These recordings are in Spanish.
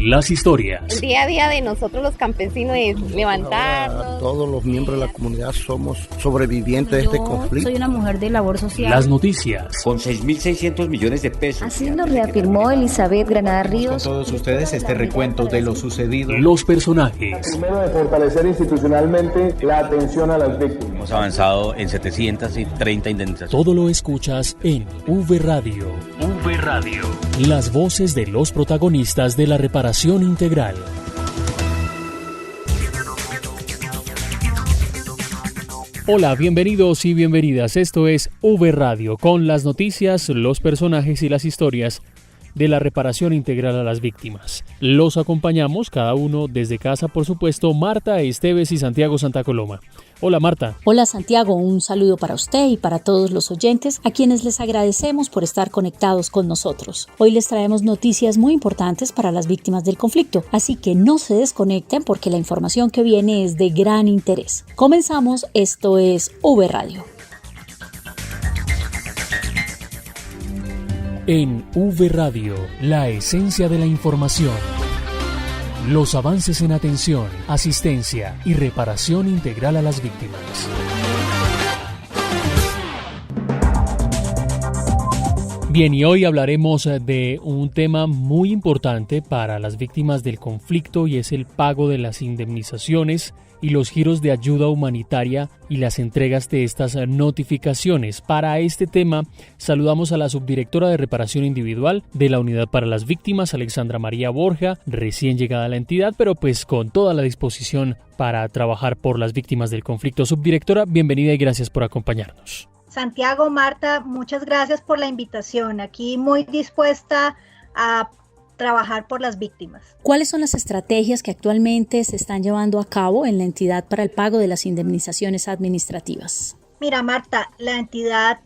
las historias. El día a día de nosotros los campesinos es levantarnos. Todos los miembros de la comunidad somos sobrevivientes de este conflicto. Soy una mujer de labor social. Las noticias. Con 6.600 millones de pesos. Así lo reafirmó Elizabeth Granada Ríos. Con todos ustedes este recuento de lo sucedido. Los personajes. Primero, de fortalecer institucionalmente la atención a las víctimas. Hemos avanzado en 730 indemnizaciones. Todo lo escuchas en V Radio. V Radio. Las voces de los protagonistas de la reparación integral. Hola, bienvenidos y bienvenidas. Esto es V Radio, con las noticias, los personajes y las historias de la reparación integral a las víctimas. Los acompañamos, cada uno desde casa, por supuesto, Marta Esteves y Santiago Santa Coloma. Hola, Marta. Hola, Santiago, un saludo para usted y para todos los oyentes, a quienes les agradecemos por estar conectados con nosotros. Hoy les traemos noticias muy importantes para las víctimas del conflicto, así que no se desconecten porque la información que viene es de gran interés. Comenzamos, esto es V Radio. En V Radio, la esencia de la información. Los avances en atención, asistencia y reparación integral a las víctimas. Bien, y hoy hablaremos de un tema muy importante para las víctimas del conflicto y es el pago de las indemnizaciones y los giros de ayuda humanitaria y las entregas de estas notificaciones. Para este tema saludamos a la subdirectora de reparación individual de la Unidad para las Víctimas, Alexandra María Borja, recién llegada a la entidad, pero pues con toda la disposición para trabajar por las víctimas del conflicto. Subdirectora, bienvenida y gracias por acompañarnos. Santiago, Marta, muchas gracias por la invitación. Aquí muy dispuesta a trabajar por las víctimas. ¿Cuáles son las estrategias que actualmente se están llevando a cabo en la entidad para el pago de las indemnizaciones administrativas? Mira, Marta, la entidad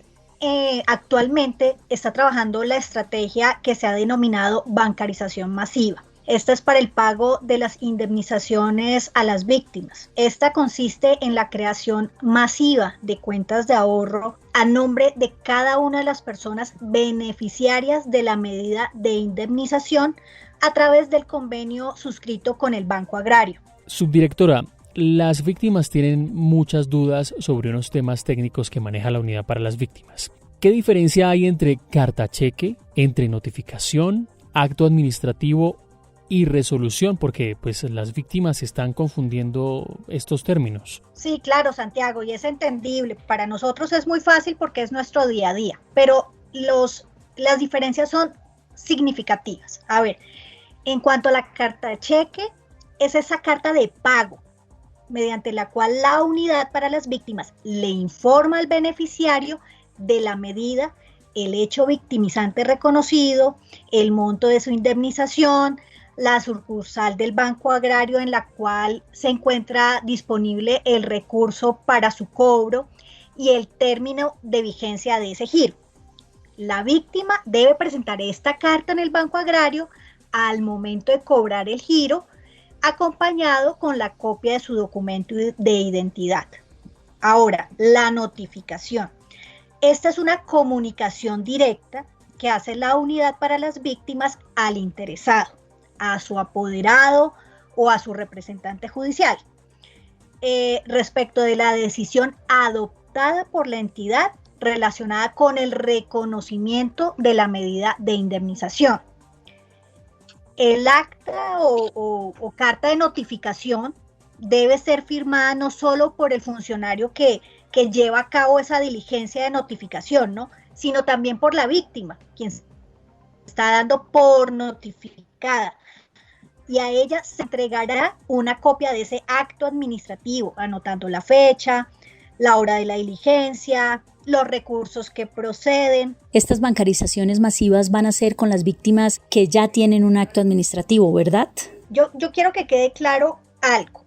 actualmente está trabajando la estrategia que se ha denominado bancarización masiva. Esta es para el pago de las indemnizaciones a las víctimas. Esta consiste en la creación masiva de cuentas de ahorro a nombre de cada una de las personas beneficiarias de la medida de indemnización a través del convenio suscrito con el Banco Agrario. Subdirectora, las víctimas tienen muchas dudas sobre unos temas técnicos que maneja la Unidad para las Víctimas. ¿Qué diferencia hay entre carta cheque, entre notificación, acto administrativo y resolución? Porque pues las víctimas están confundiendo estos términos. Sí, claro, Santiago, y es entendible. Para nosotros es muy fácil porque es nuestro día a día, pero las diferencias son significativas. A ver, en cuanto a la carta de cheque, es esa carta de pago mediante la cual la Unidad para las Víctimas le informa al beneficiario de la medida, el hecho victimizante reconocido, el monto de su indemnización, la sucursal del Banco Agrario en la cual se encuentra disponible el recurso para su cobro y el término de vigencia de ese giro. La víctima debe presentar esta carta en el Banco Agrario al momento de cobrar el giro, acompañado con la copia de su documento de identidad. Ahora, la notificación. Esta es una comunicación directa que hace la Unidad para las Víctimas al interesado, a su apoderado o a su representante judicial, respecto de la decisión adoptada por la entidad relacionada con el reconocimiento de la medida de indemnización. El acta o carta de notificación debe ser firmada no solo por el funcionario que lleva a cabo esa diligencia de notificación, ¿no?, sino también por la víctima, quien está dando por notificada. Y a ella se entregará una copia de ese acto administrativo, anotando la fecha, la hora de la diligencia, los recursos que proceden. Estas bancarizaciones masivas van a ser con las víctimas que ya tienen un acto administrativo, ¿verdad? Yo quiero que quede claro algo.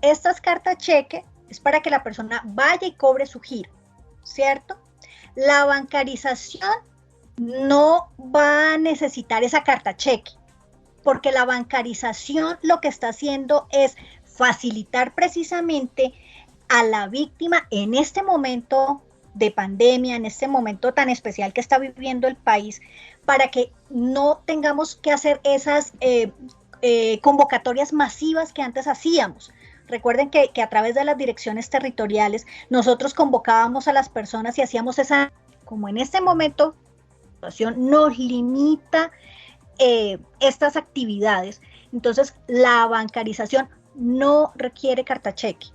Estas cartas cheque es para que la persona vaya y cobre su giro, ¿cierto? La bancarización no va a necesitar esa carta cheque, porque la bancarización lo que está haciendo es facilitar precisamente a la víctima en este momento de pandemia, en este momento tan especial que está viviendo el país, para que no tengamos que hacer esas convocatorias masivas que antes hacíamos. Recuerden que a través de las direcciones territoriales nosotros convocábamos a las personas y hacíamos esa, como en este momento la situación nos limita estas actividades, entonces la bancarización no requiere cartacheque.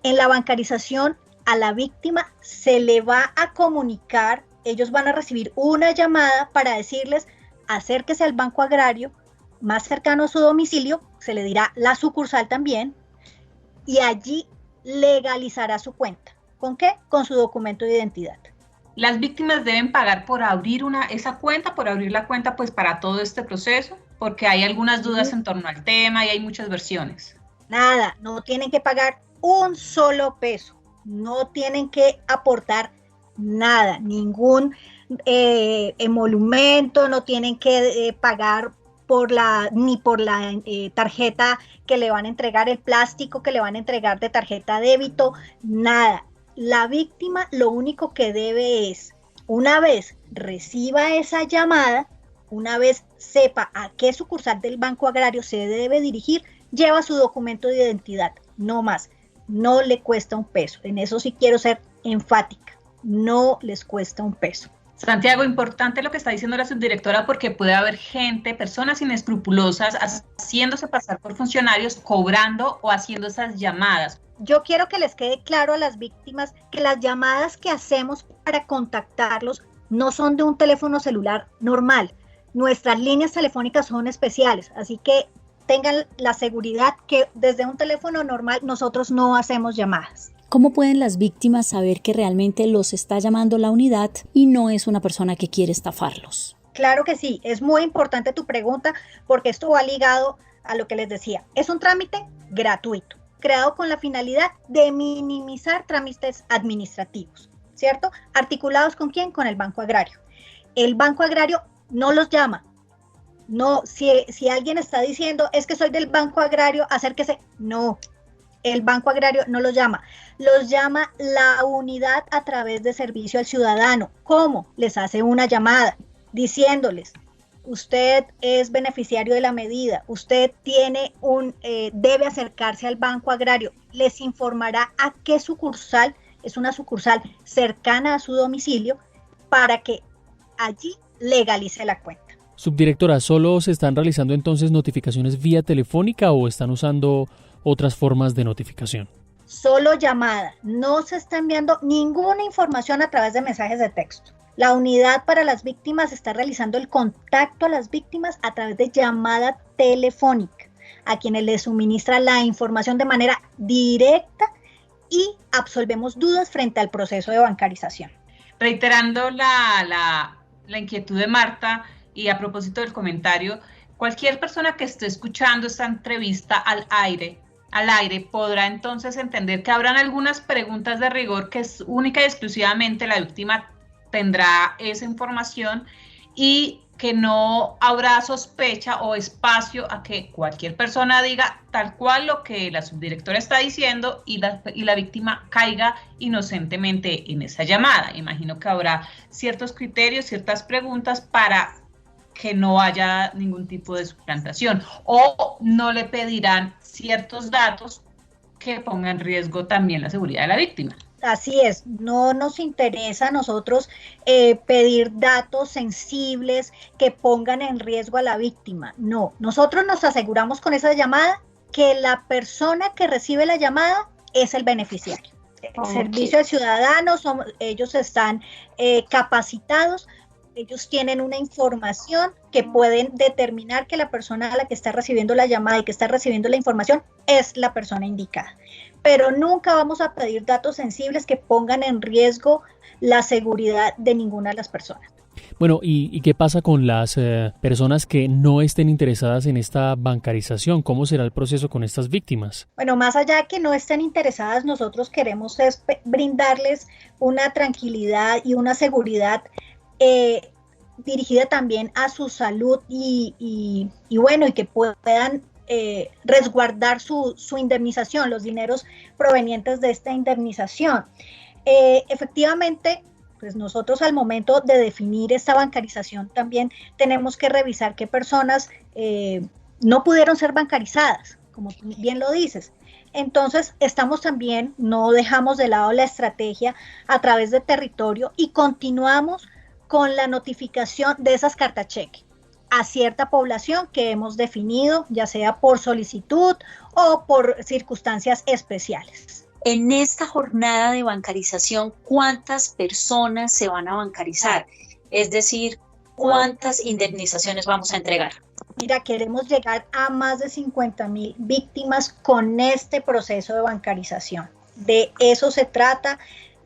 En la bancarización a la víctima se le va a comunicar, ellos van a recibir una llamada para decirles acérquese al Banco Agrario más cercano a su domicilio, se le dirá la sucursal también, y allí legalizará su cuenta. ¿Con qué? Con su documento de identidad. Las víctimas deben pagar por abrir esa cuenta, por abrir la cuenta pues para todo este proceso, porque hay algunas dudas en torno al tema y hay muchas versiones. Nada, no tienen que pagar un solo peso, no tienen que aportar nada, ningún emolumento, no tienen que pagar ni por la tarjeta que le van a entregar, el plástico que le van a entregar de tarjeta débito, nada. La víctima lo único que debe es, una vez reciba esa llamada, una vez sepa a qué sucursal del Banco Agrario se debe dirigir, lleva su documento de identidad, no más, no le cuesta un peso. En eso sí quiero ser enfática, no les cuesta un peso. Santiago, importante lo que está diciendo la subdirectora, porque puede haber personas inescrupulosas haciéndose pasar por funcionarios, cobrando o haciendo esas llamadas. Yo quiero que les quede claro a las víctimas que las llamadas que hacemos para contactarlos no son de un teléfono celular normal. Nuestras líneas telefónicas son especiales, así que tengan la seguridad que desde un teléfono normal nosotros no hacemos llamadas. ¿Cómo pueden las víctimas saber que realmente los está llamando la unidad y no es una persona que quiere estafarlos? Claro que sí, es muy importante tu pregunta porque esto va ligado a lo que les decía. Es un trámite gratuito, creado con la finalidad de minimizar trámites administrativos, ¿cierto? ¿Articulados con quién? Con el Banco Agrario. El Banco Agrario no los llama. No, si alguien está diciendo, es que soy del Banco Agrario, acérquese. No, el Banco Agrario no los llama. Los llama la unidad a través de servicio al ciudadano. ¿Cómo? Les hace una llamada diciéndoles, usted es beneficiario de la medida, usted debe acercarse al Banco Agrario, les informará a qué sucursal, es una sucursal cercana a su domicilio, para que allí legalice la cuenta. Subdirectora, ¿solo se están realizando entonces notificaciones vía telefónica o están usando otras formas de notificación? Solo llamada, no se está enviando ninguna información a través de mensajes de texto. La unidad para las víctimas está realizando el contacto a las víctimas a través de llamada telefónica, a quienes les suministra la información de manera directa y absolvemos dudas frente al proceso de bancarización. Reiterando la inquietud de Marta y a propósito del comentario, cualquier persona que esté escuchando esta entrevista al aire podrá entonces entender que habrán algunas preguntas de rigor que es única y exclusivamente la víctima tendrá esa información y que no habrá sospecha o espacio a que cualquier persona diga tal cual lo que la subdirectora está diciendo y la víctima caiga inocentemente en esa llamada. Imagino que habrá ciertos criterios, ciertas preguntas para que no haya ningún tipo de suplantación o no le pedirán ciertos datos que pongan en riesgo también la seguridad de la víctima. Así es, no nos interesa a nosotros pedir datos sensibles que pongan en riesgo a la víctima. No, nosotros nos aseguramos con esa llamada que la persona que recibe la llamada es el beneficiario. El servicio al ciudadano, ellos están capacitados, ellos tienen una información que pueden determinar que la persona a la que está recibiendo la llamada y que está recibiendo la información es la persona indicada. Pero nunca vamos a pedir datos sensibles que pongan en riesgo la seguridad de ninguna de las personas. Bueno, ¿y qué pasa con las personas que no estén interesadas en esta bancarización? ¿Cómo será el proceso con estas víctimas? Bueno, más allá de que no estén interesadas, nosotros queremos brindarles una tranquilidad y una seguridad dirigida también a su salud y que puedan resguardar su indemnización, los dineros provenientes de esta indemnización. Efectivamente, pues nosotros al momento de definir esta bancarización también tenemos que revisar qué personas no pudieron ser bancarizadas, como bien lo dices. Entonces, no dejamos de lado la estrategia a través de territorio y continuamos con la notificación de esas cartas cheque a cierta población que hemos definido, ya sea por solicitud o por circunstancias especiales. En esta jornada de bancarización, ¿cuántas personas se van a bancarizar? Es decir, ¿cuántas indemnizaciones vamos a entregar? Mira, queremos llegar a más de 50,000 víctimas con este proceso de bancarización. De eso se trata,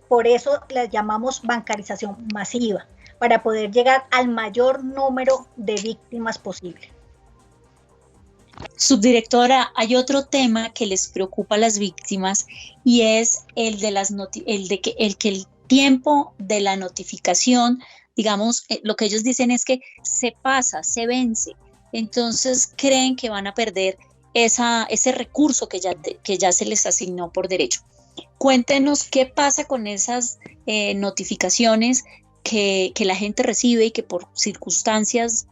por eso la llamamos bancarización masiva, para poder llegar al mayor número de víctimas posible. Subdirectora, hay otro tema que les preocupa a las víctimas y es el de que el tiempo de la notificación, digamos, lo que ellos dicen es que se pasa, se vence. Entonces creen que van a perder ese recurso que ya se les asignó por derecho. Cuéntenos qué pasa con esas notificaciones que la gente recibe y que por circunstancias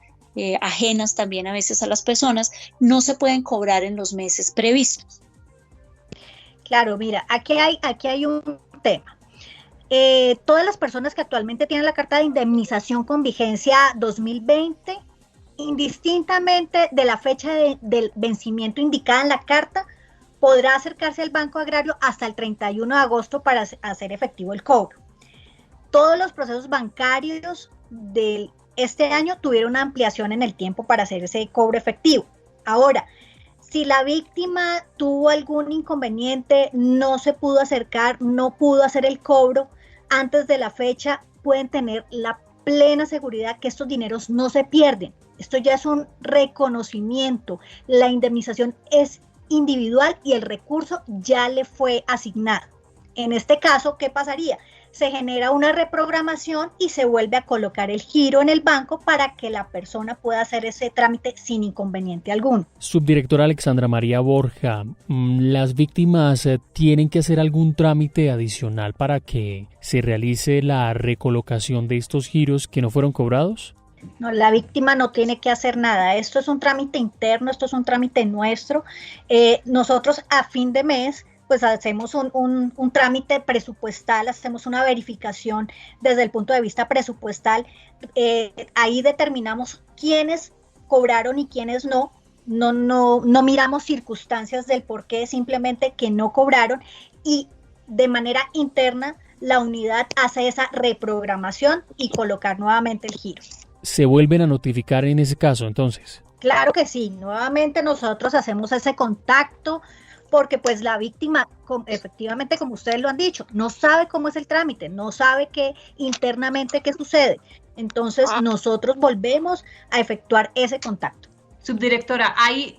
ajenas también a veces a las personas no se pueden cobrar en los meses previstos. Claro, mira, aquí hay un tema. Todas las personas que actualmente tienen la carta de indemnización con vigencia 2020, indistintamente de la fecha del vencimiento indicada en la carta, podrá acercarse al Banco Agrario hasta el 31 de agosto para hacer efectivo el cobro. Todos los procesos bancarios de este año tuvieron una ampliación en el tiempo para hacer ese cobro efectivo. Ahora, si la víctima tuvo algún inconveniente, no se pudo acercar, no pudo hacer el cobro antes de la fecha, pueden tener la plena seguridad que estos dineros no se pierden. Esto ya es un reconocimiento. La indemnización es individual y el recurso ya le fue asignado. En este caso, ¿qué pasaría? Se genera una reprogramación y se vuelve a colocar el giro en el banco para que la persona pueda hacer ese trámite sin inconveniente alguno. Subdirectora Alexandra María Borja, ¿las víctimas tienen que hacer algún trámite adicional para que se realice la recolocación de estos giros que no fueron cobrados? No, la víctima no tiene que hacer nada. Esto es un trámite interno, esto es un trámite nuestro. Nosotros a fin de mes pues hacemos un trámite presupuestal, hacemos una verificación desde el punto de vista presupuestal. Ahí determinamos quiénes cobraron y quiénes no. No miramos circunstancias del por qué, simplemente que no cobraron, y de manera interna la unidad hace esa reprogramación y colocar nuevamente el giro. ¿Se vuelven a notificar en ese caso entonces? Claro que sí, nuevamente nosotros hacemos ese contacto, porque pues la víctima, efectivamente, como ustedes lo han dicho, no sabe cómo es el trámite, no sabe internamente qué sucede. Entonces nosotros volvemos a efectuar ese contacto. Subdirectora,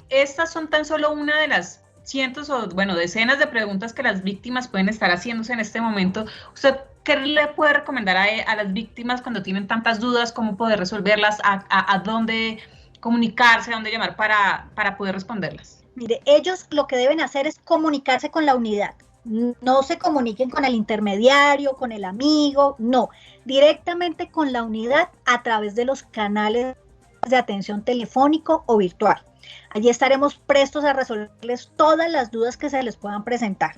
estas son tan solo una de las cientos o decenas de preguntas que las víctimas pueden estar haciéndose en este momento. ¿Usted qué le puede recomendar a las víctimas cuando tienen tantas dudas, cómo poder resolverlas, a dónde comunicarse, a dónde llamar para poder responderlas? Mire, ellos lo que deben hacer es comunicarse con la unidad. No se comuniquen con el intermediario, con el amigo, no. Directamente con la unidad a través de los canales de atención telefónico o virtual. Allí estaremos prestos a resolverles todas las dudas que se les puedan presentar.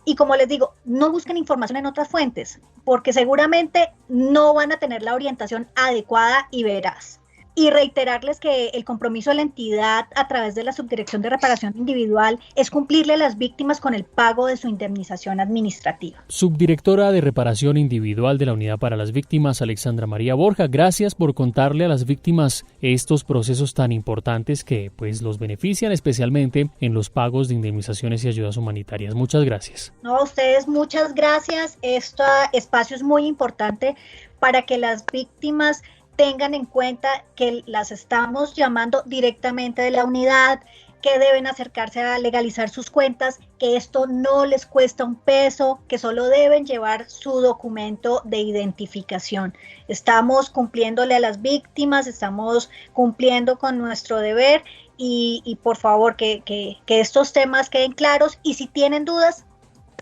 Y como les digo, no busquen información en otras fuentes, porque seguramente no van a tener la orientación adecuada y veraz. Y reiterarles que el compromiso de la entidad a través de la Subdirección de Reparación Individual es cumplirle a las víctimas con el pago de su indemnización administrativa. Subdirectora de Reparación Individual de la Unidad para las Víctimas, Alexandra María Borja, gracias por contarle a las víctimas estos procesos tan importantes que pues los benefician especialmente en los pagos de indemnizaciones y ayudas humanitarias. Muchas gracias. No, a ustedes muchas gracias. Este espacio es muy importante para que las víctimas tengan en cuenta que las estamos llamando directamente de la unidad, que deben acercarse a legalizar sus cuentas, que esto no les cuesta un peso, que solo deben llevar su documento de identificación. Estamos cumpliéndole a las víctimas, estamos cumpliendo con nuestro deber y por favor que estos temas queden claros, y si tienen dudas,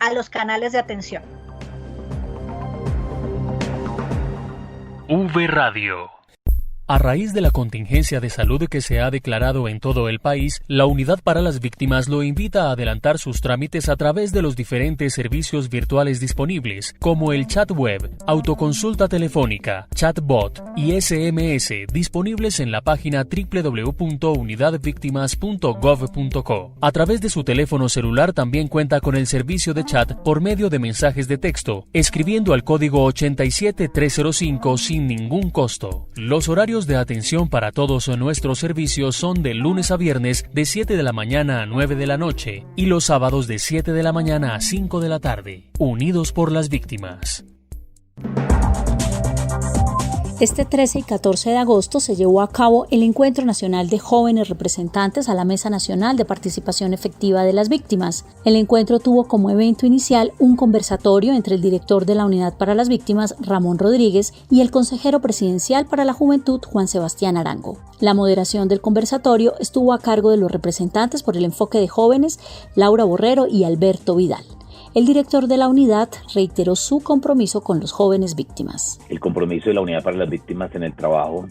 a los canales de atención. V Radio. A raíz de la contingencia de salud que se ha declarado en todo el país, la Unidad para las Víctimas lo invita a adelantar sus trámites a través de los diferentes servicios virtuales disponibles, como el chat web, autoconsulta telefónica, chatbot y SMS, disponibles en la página www.unidadvictimas.gov.co. A través de su teléfono celular también cuenta con el servicio de chat por medio de mensajes de texto, escribiendo al código 87305 sin ningún costo. Los horarios de atención para todos nuestros servicios son de lunes a viernes de 7 de la mañana a 9 de la noche y los sábados de 7 de la mañana a 5 de la tarde. Unidos por las Víctimas. Este 13 y 14 de agosto se llevó a cabo el Encuentro Nacional de Jóvenes Representantes a la Mesa Nacional de Participación Efectiva de las Víctimas. El encuentro tuvo como evento inicial un conversatorio entre el director de la Unidad para las Víctimas, Ramón Rodríguez, y el consejero presidencial para la Juventud, Juan Sebastián Arango. La moderación del conversatorio estuvo a cargo de los representantes por el enfoque de jóvenes, Laura Borrero y Alberto Vidal. El director de la unidad reiteró su compromiso con los jóvenes víctimas. El compromiso de la Unidad para las Víctimas en el trabajo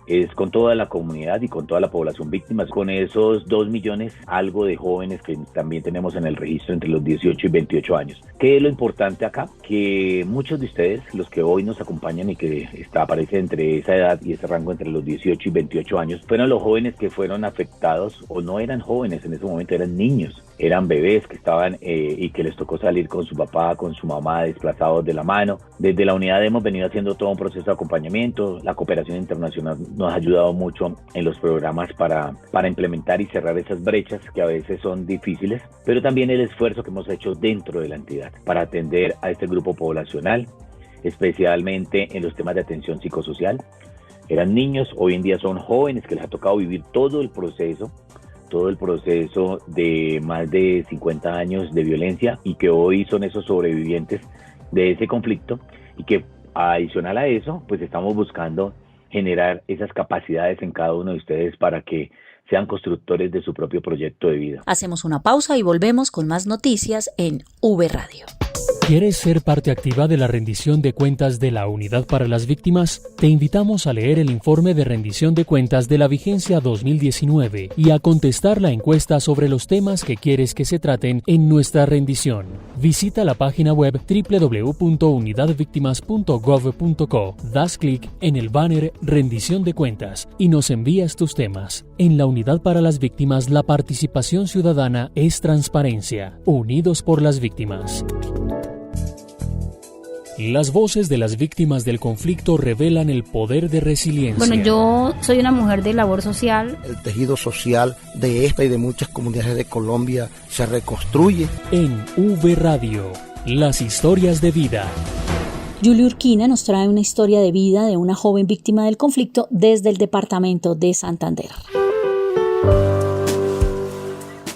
es con toda la comunidad y con toda la población víctima, con esos 2 millones algo de jóvenes que también tenemos en el registro entre los 18 y 28 años. ¿Qué es lo importante acá? Que muchos de ustedes, los que hoy nos acompañan y que aparecen entre esa edad y ese rango entre los 18 y 28 años, fueron los jóvenes que fueron afectados, o no eran jóvenes en ese momento, eran niños, eran bebés que estaban y que les tocó salir con su papá, con su mamá, desplazados de la mano. Desde la unidad hemos venido haciendo todo un proceso de acompañamiento. La cooperación internacional nos ha ayudado mucho en los programas para implementar y cerrar esas brechas que a veces son difíciles, pero también el esfuerzo que hemos hecho dentro de la entidad para atender a este grupo poblacional, especialmente en los temas de atención psicosocial. Eran niños, hoy en día son jóvenes que les ha tocado vivir todo el proceso de más de 50 años de violencia y que hoy son esos sobrevivientes de ese conflicto y que adicional a eso, pues estamos buscando generar esas capacidades en cada uno de ustedes para que sean constructores de su propio proyecto de vida. Hacemos una pausa y volvemos con más noticias en V Radio. ¿Quieres ser parte activa de la rendición de cuentas de la Unidad para las Víctimas? Te invitamos a leer el informe de rendición de cuentas de la vigencia 2019 y a contestar la encuesta sobre los temas que quieres que se traten en nuestra rendición. Visita la página web www.unidadvictimas.gov.co, das clic en el banner Rendición de Cuentas y nos envías tus temas. En la Unidad para las Víctimas, la participación ciudadana es transparencia. Unidos por las Víctimas. Las voces de las víctimas del conflicto revelan el poder de resiliencia. Bueno, yo soy una mujer de labor social. El tejido social de esta y de muchas comunidades de Colombia se reconstruye. En V Radio, las historias de vida. Julie Urquina nos trae una historia de vida de una joven víctima del conflicto desde el departamento de Santander.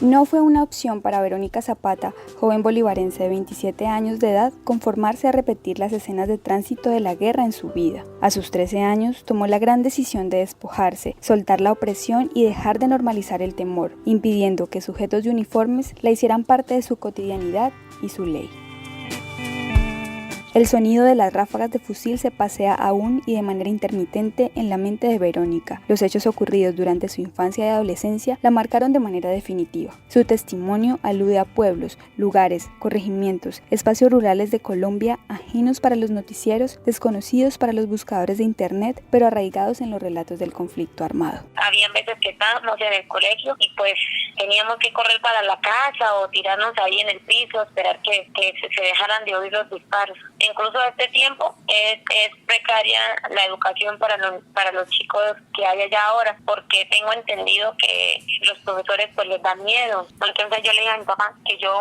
No fue una opción para Verónica Zapata, joven bolivarense de 27 años de edad, conformarse a repetir las escenas de tránsito de la guerra en su vida. A sus 13 años tomó la gran decisión de despojarse, soltar la opresión y dejar de normalizar el temor, impidiendo que sujetos de uniformes la hicieran parte de su cotidianidad y su ley. El sonido de las ráfagas de fusil se pasea aún y de manera intermitente en la mente de Verónica. Los hechos ocurridos durante su infancia y adolescencia la marcaron de manera definitiva. Su testimonio alude a pueblos, lugares, corregimientos, espacios rurales de Colombia ajenos para los noticieros, desconocidos para los buscadores de internet, pero arraigados en los relatos del conflicto armado. Habían veces que estábamos en el colegio y pues teníamos que correr para la casa o tirarnos ahí en el piso, esperar que se dejaran de oír los disparos. Incluso a este tiempo es precaria la educación para los chicos que hay allá ahora, porque tengo entendido que los profesores pues les da miedo. Entonces yo le dije a mi papá que yo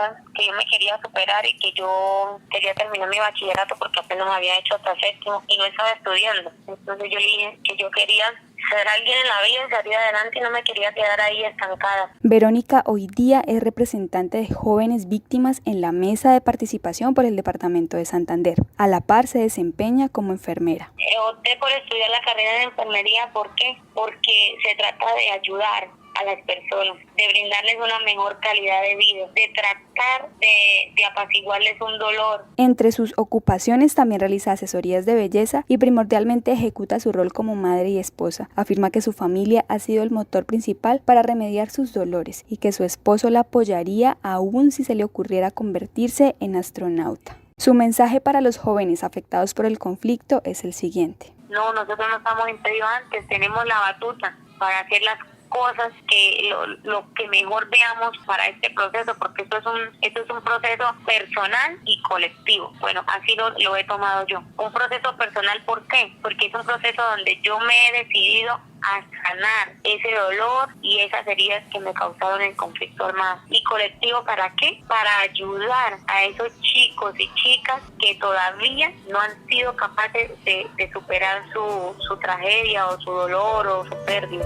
me quería superar y que yo quería terminar mi bachillerato porque apenas había hecho hasta séptimo y no estaba estudiando. Entonces yo le dije que yo quería ser alguien en la vida y salir adelante y no me quería quedar ahí estancada. Verónica hoy día es representante de jóvenes víctimas en la mesa de participación por el departamento de Santander. A la par se desempeña como enfermera. Opté por estudiar la carrera de enfermería, ¿por qué? Porque se trata de ayudar. a las personas, de brindarles una mejor calidad de vida, de tratar de apaciguarles un dolor. Entre sus ocupaciones también realiza asesorías de belleza y primordialmente ejecuta su rol como madre y esposa. Afirma que su familia ha sido el motor principal para remediar sus dolores y que su esposo la apoyaría aún si se le ocurriera convertirse en astronauta. Su mensaje para los jóvenes afectados por el conflicto es el siguiente. No, nosotros no estamos impedidos antes, tenemos la batuta para hacer las cosas que lo que mejor veamos para este proceso, porque esto es un proceso personal y colectivo. Bueno, así lo he tomado yo. Un proceso personal, ¿por qué? Porque es un proceso donde yo me he decidido a sanar ese dolor y esas heridas que me causaron el conflicto armado. ¿Y colectivo para qué? Para ayudar a esos chicos y chicas que todavía no han sido capaces de superar su tragedia o su dolor o su pérdida.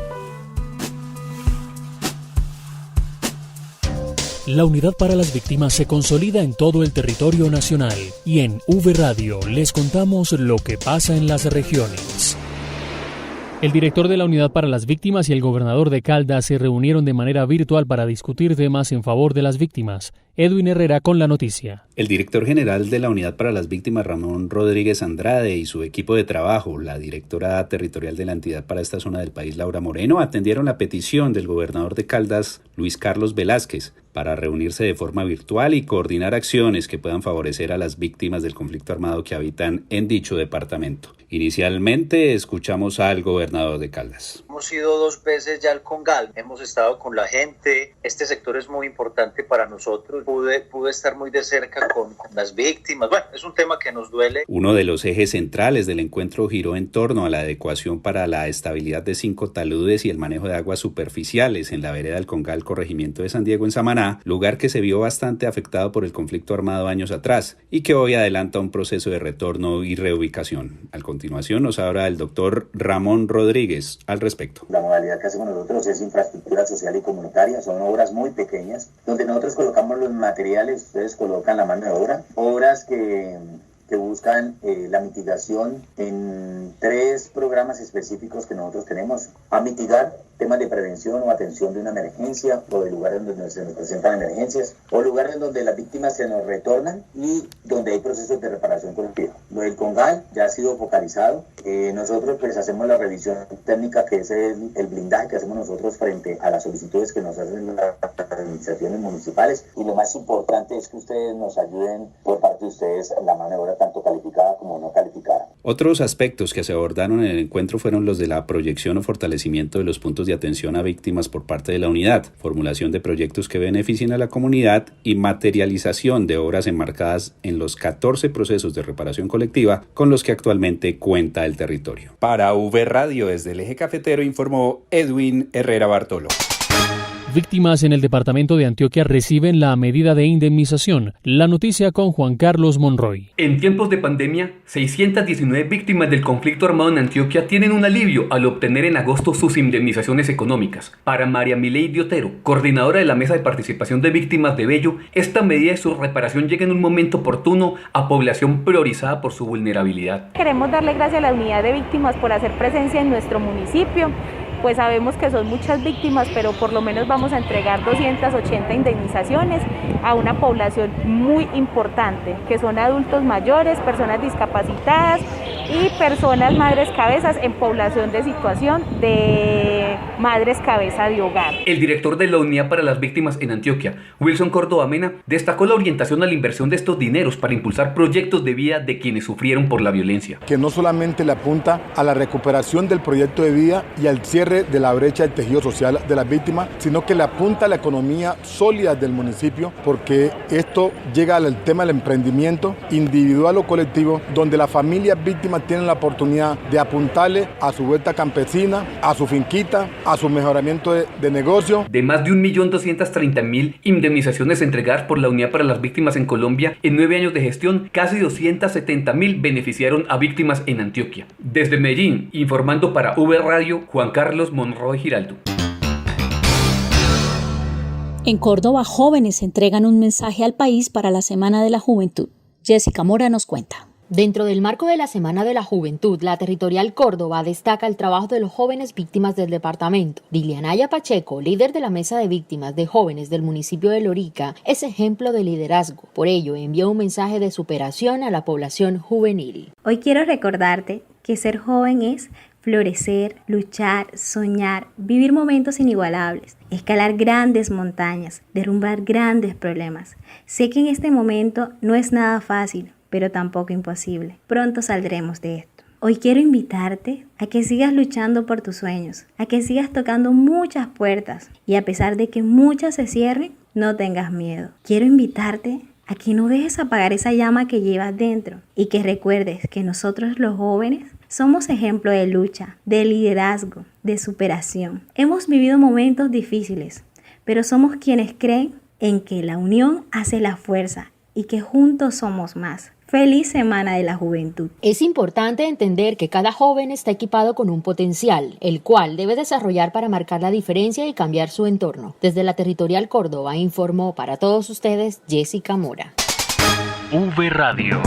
La Unidad para las Víctimas se consolida en todo el territorio nacional y en V Radio les contamos lo que pasa en las regiones. El director de la Unidad para las Víctimas y el gobernador de Caldas se reunieron de manera virtual para discutir temas en favor de las víctimas. Edwin Herrera con la noticia. El director general de la Unidad para las Víctimas, Ramón Rodríguez Andrade, y su equipo de trabajo, la directora territorial de la entidad para esta zona del país, Laura Moreno, atendieron la petición del gobernador de Caldas, Luis Carlos Velázquez, para reunirse de forma virtual y coordinar acciones que puedan favorecer a las víctimas del conflicto armado que habitan en dicho departamento. Inicialmente escuchamos al gobernador de Caldas. Hemos ido 2 veces ya al Congal, hemos estado con la gente, este sector es muy importante para nosotros, pude estar muy de cerca con las víctimas, bueno, es un tema que nos duele. Uno de los ejes centrales del encuentro giró en torno a la adecuación para la estabilidad de 5 taludes y el manejo de aguas superficiales en la vereda del Congal, corregimiento de San Diego en Samaná, lugar que se vio bastante afectado por el conflicto armado años atrás y que hoy adelanta un proceso de retorno y reubicación. A continuación nos habla el doctor Ramón Rodríguez al respecto. La modalidad que hacemos nosotros es infraestructura social y comunitaria, son obras muy pequeñas, donde nosotros colocamos los materiales, ustedes colocan la mano de obra, obras que buscan la mitigación en 3 programas específicos que nosotros tenemos, a mitigar temas de prevención o atención de una emergencia o de lugares donde se nos presentan emergencias o lugares en donde las víctimas se nos retornan y donde hay procesos de reparación colectiva. Lo del Congal ya ha sido focalizado. Nosotros pues hacemos la revisión técnica, que es el blindaje que hacemos nosotros frente a las solicitudes que nos hacen las administraciones municipales, y lo más importante es que ustedes nos ayuden por parte de ustedes la mano de obra tanto calificada como no calificada. Otros aspectos que se abordaron en el encuentro fueron los de la proyección o fortalecimiento de los puntos de atención a víctimas por parte de la unidad, formulación de proyectos que beneficien a la comunidad y materialización de obras enmarcadas en los 14 procesos de reparación colectiva con los que actualmente cuenta el territorio. Para V Radio desde el Eje Cafetero informó Edwin Herrera Bartolo. Víctimas en el departamento de Antioquia reciben la medida de indemnización. La noticia con Juan Carlos Monroy. En tiempos de pandemia, 619 víctimas del conflicto armado en Antioquia tienen un alivio al obtener en agosto sus indemnizaciones económicas. Para María Milady Otero, coordinadora de la Mesa de Participación de Víctimas de Bello, esta medida de su reparación llega en un momento oportuno a población priorizada por su vulnerabilidad. Queremos darle gracias a la Unidad de Víctimas por hacer presencia en nuestro municipio. Pues sabemos que son muchas víctimas, pero por lo menos vamos a entregar 280 indemnizaciones a una población muy importante, que son adultos mayores, personas discapacitadas y personas madres cabezas en población de situación de madres cabeza de hogar. El director de la Unidad para las Víctimas en Antioquia, Wilson Córdoba Mena, destacó la orientación a la inversión de estos dineros para impulsar proyectos de vida de quienes sufrieron por la violencia. Que no solamente le apunta a la recuperación del proyecto de vida y al cierre de la brecha del tejido social de las víctimas, sino que le apunta a la economía sólida del municipio, porque esto llega al tema del emprendimiento individual o colectivo, donde las familias víctimas tienen la oportunidad de apuntarle a su vuelta campesina, a su finquita, a su mejoramiento de negocio. De más de 1.230.000 indemnizaciones entregadas por la Unidad para las Víctimas en Colombia, en 9 años de gestión, casi 270.000 beneficiaron a víctimas en Antioquia. Desde Medellín, informando para V Radio, Juan Carlos Monroy Giraldo. En Córdoba, jóvenes entregan un mensaje al país para la Semana de la Juventud. Jessica Mora nos cuenta. Dentro del marco de la Semana de la Juventud, la Territorial Córdoba destaca el trabajo de los jóvenes víctimas del departamento. Dilianaya Pacheco, líder de la Mesa de Víctimas de Jóvenes del municipio de Lorica, es ejemplo de liderazgo. Por ello, envió un mensaje de superación a la población juvenil. Hoy quiero recordarte que ser joven es florecer, luchar, soñar, vivir momentos inigualables, escalar grandes montañas, derrumbar grandes problemas. Sé que en este momento no es nada fácil, pero tampoco imposible. Pronto saldremos de esto. Hoy quiero invitarte a que sigas luchando por tus sueños, a que sigas tocando muchas puertas y a pesar de que muchas se cierren, no tengas miedo. Quiero invitarte a que no dejes apagar esa llama que llevas dentro y que recuerdes que nosotros los jóvenes somos ejemplo de lucha, de liderazgo, de superación. Hemos vivido momentos difíciles, pero somos quienes creen en que la unión hace la fuerza y que juntos somos más. ¡Feliz Semana de la Juventud! Es importante entender que cada joven está equipado con un potencial, el cual debe desarrollar para marcar la diferencia y cambiar su entorno. Desde la Territorial Córdoba informó para todos ustedes Jessica Mora. V Radio.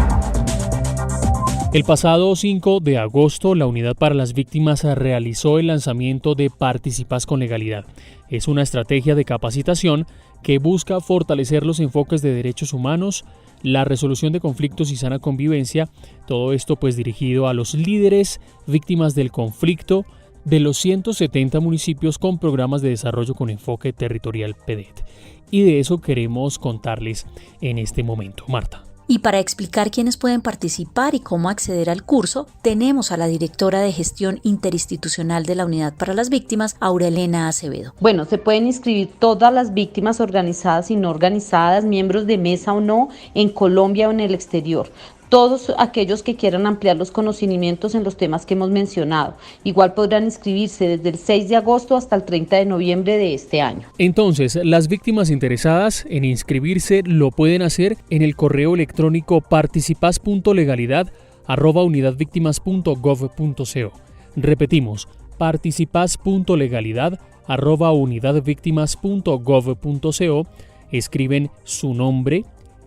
El pasado 5 de agosto, la Unidad para las Víctimas realizó el lanzamiento de Participás con Legalidad. Es una estrategia de capacitación que busca fortalecer los enfoques de derechos humanos, la resolución de conflictos y sana convivencia, todo esto pues dirigido a los líderes víctimas del conflicto de los 170 municipios con programas de desarrollo con enfoque territorial PEDET. Y de eso queremos contarles en este momento. Marta. Y para explicar quiénes pueden participar y cómo acceder al curso, tenemos a la directora de Gestión Interinstitucional de la Unidad para las Víctimas, Aurelena Acevedo. Bueno, se pueden inscribir todas las víctimas organizadas y no organizadas, miembros de mesa o no, en Colombia o en el exterior. Todos aquellos que quieran ampliar los conocimientos en los temas que hemos mencionado. Igual podrán inscribirse desde el 6 de agosto hasta el 30 de noviembre de este año. Entonces, las víctimas interesadas en inscribirse lo pueden hacer en el correo electrónico participaz.legalidad@unidadvictimas.gov.co. Repetimos, participaz.legalidad@unidadvictimas.gov.co. Escriben su nombre,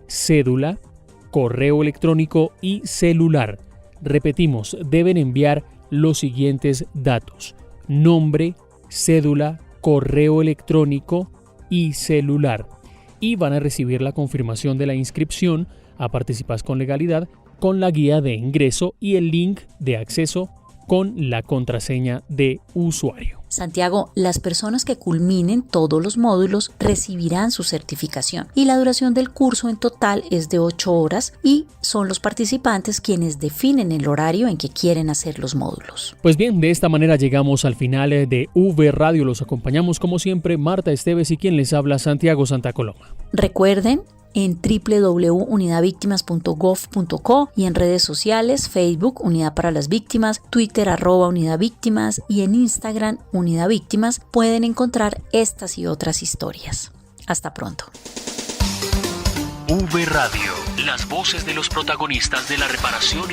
cédula, correo electrónico y celular. Repetimos, deben enviar los siguientes datos: nombre, cédula, correo electrónico y celular. Y van a recibir la confirmación de la inscripción a Participás con Legalidad con la guía de ingreso y el link de acceso con la contraseña de usuario. Santiago, las personas que culminen todos los módulos recibirán su certificación y la duración del curso en total es de 8 horas y son los participantes quienes definen el horario en que quieren hacer los módulos. Pues bien, de esta manera llegamos al final de V Radio. Los acompañamos como siempre Marta Esteves y quien les habla Santiago Santa Coloma. Recuerden, en www.unidadvictimas.gov.co y en redes sociales, Facebook Unidad para las Víctimas, Twitter @Unidad Víctimas y en Instagram Unidad Víctimas pueden encontrar estas y otras historias. Hasta pronto. V Radio, las voces de los protagonistas de la reparación